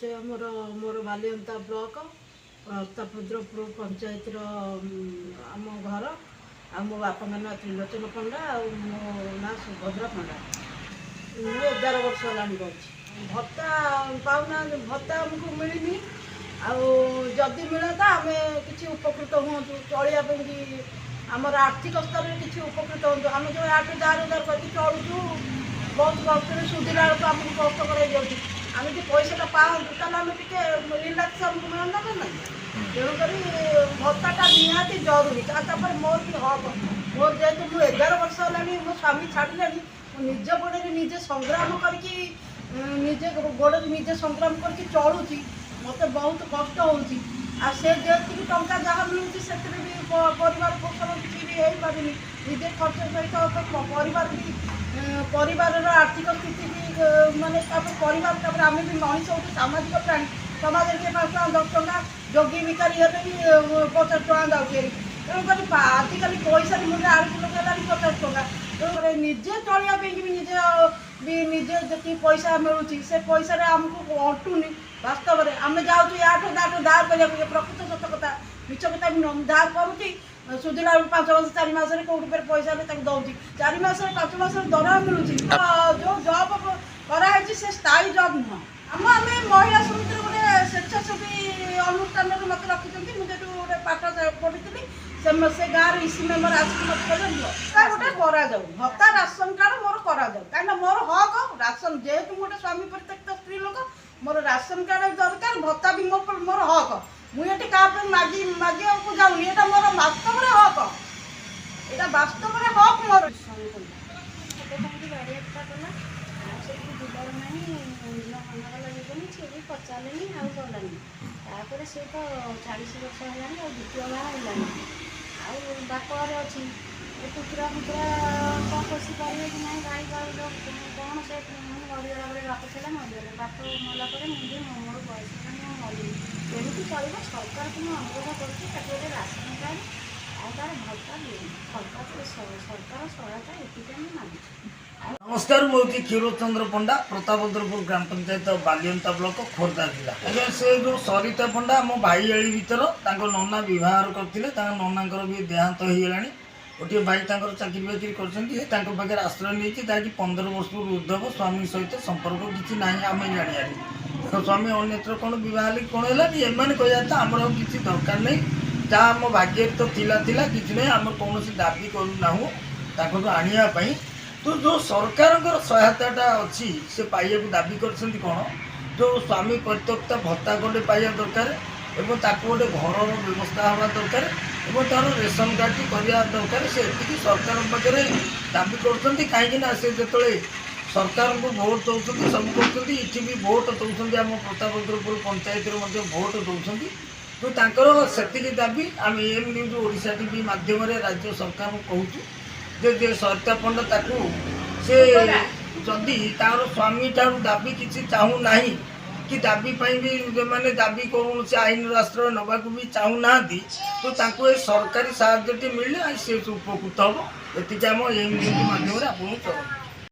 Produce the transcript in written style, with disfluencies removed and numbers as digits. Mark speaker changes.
Speaker 1: परिचय मोर बालियंता ब्लॉक प्रतापरुद्रपुर पंचायत आम घर आ मो बापा ना त्रिलोचन पंडा आ मो ना सुभद्रा पंडा। मुझे 11 वर्ष है भत्ता पाऊना भत्ता आमको मिलनी आदि मिलता आम कि उपकृत हूँ चलिए आमर आर्थिक स्तर में कि उपकृत हूँ आम जो आठ दार उदार करके चलुचु बहुत कष्ट सुधिला बेलू आमको कष्ट कर आम जो पैसा पाते आम रिलैक्स आमको मिलना ना तेणुक भत्ता निहाती जरूरी तापर मोर भी हक मोर जेहतु मुझे 11 वर्ष है मो स्वामी छाड़ा निज गोड़े निजे संग्राम करके निजे गोड़े निजे संग्राम करके चलुची मत बहुत कष्ट होची से जी टंका जहाँ मिलूँ से परिवार पोषण किसी भी हो पारे निजे खर्च सहित परिवार आर्थिक स्थिति भी मानने परिवार आम भी मनीष हो सामाजिक प्राणी समाज के 5 टका 10 टका जोगी भिकारी हेल्ले भी 50 टका जाऊँगी तेणुक आजिकल पैसा मूल्य 8 किलो 50 टका तेणुक निजे चलिए भी निजे जी पैसा मिलूँ से पैसा आमको अंटुनी वास्तव में आम जाऊँ आठ दार कर प्रकृत सत कथा मिछ कथा भी दार करुँच सुधिला 5 मास 4 मास कौट पैसा दौर 4 मास 5 मास दरमा मिलूँ जो जॉब कराई से स्थायी जॉब नुह आम महिला समिति गोटे स्वेच्छासेवी अनुष्ठान मत रखी मुझे गोटे पाठ पढ़ी से गाँव इसी मेम्बर आसिक मत गोटे कराऊ भत्ता राशन कार्ड मोर कराऊ कहीं मोर हक राशन जेहेतु गोटे स्वामी परित्यक्त स्त्री लोक मोर राशन कार्ड दरकार भत्ता भी मोर हक मुझे क्या मागे को जाऊनी ये मोर वास्तव हक यहाँ वास्तव हक मोर पचारे आउर सी तो 40 वर्ष है द्वितीय बाहा है बापर अच्छी कुकुरा फुकुरा कौन पोषी पारे कि ना गाई गई कौन से मरीगला बेले बाप था मरीगले बाप मलापर मुझे मोर बयस मैं मरी एमती चलो सरकार को अनुरोध कर राशन कार्ड आर भत्ता सरकार सहायता ये मांगी।
Speaker 2: नमस्कार मुझे क्षीरचंद्र पंडा प्रतापरुद्रपुर ग्राम पंचायत बालियंता ब्लॉक खोर्धा जिला आज्ञा से जो सरिता पंडा मो भाई एली भीतर नना बहार करते नना भी देहांत हो गला गोटे भाई चाकरी बाकरी कर आश्रय नहीं 15 वर्ष ऊर्धव स्वामी सहित संपर्क किसी ना आम जाना स्वामी अन्यत्र कौन बहुत कौन है एम कहता आम किसी दरकार नहीं जहाँ आम भाग्य तो थिला कि ना आम कौन दाबी करूँ आने तो जो सरकार सहायता अच्छी से पाइबा दाबी कर कौन जो स्वामी परित्यक्ता भत्ता गोटे पाइबा दरकार एवं ताको गोटे घर व्यवस्था हवा दरकार एवं तार रेशन कार्ड करवा दरकार से सरकार पाखे दाबी कर कहीं से जो सरकार को भोट दौरान सब कर भी भोट दौरान आम प्रतापरुद्रपुर पंचायत भोट दौरान तो से दाबी आम एम न्यूज ओडिशा टीवी माध्यम राज्य सरकार को कहूँ जे सरिता पंडा ताकू से जदि तार स्वामी ठार दाबी किसी चाहू ना कि दाबी भी जो मैंने दाबी कौन से आईन राष्ट्र नवा भी चाहू ना तो सरकारी साहाय्य मिले से उपकृत हम ये आम एम न्यूज माध्यम आपको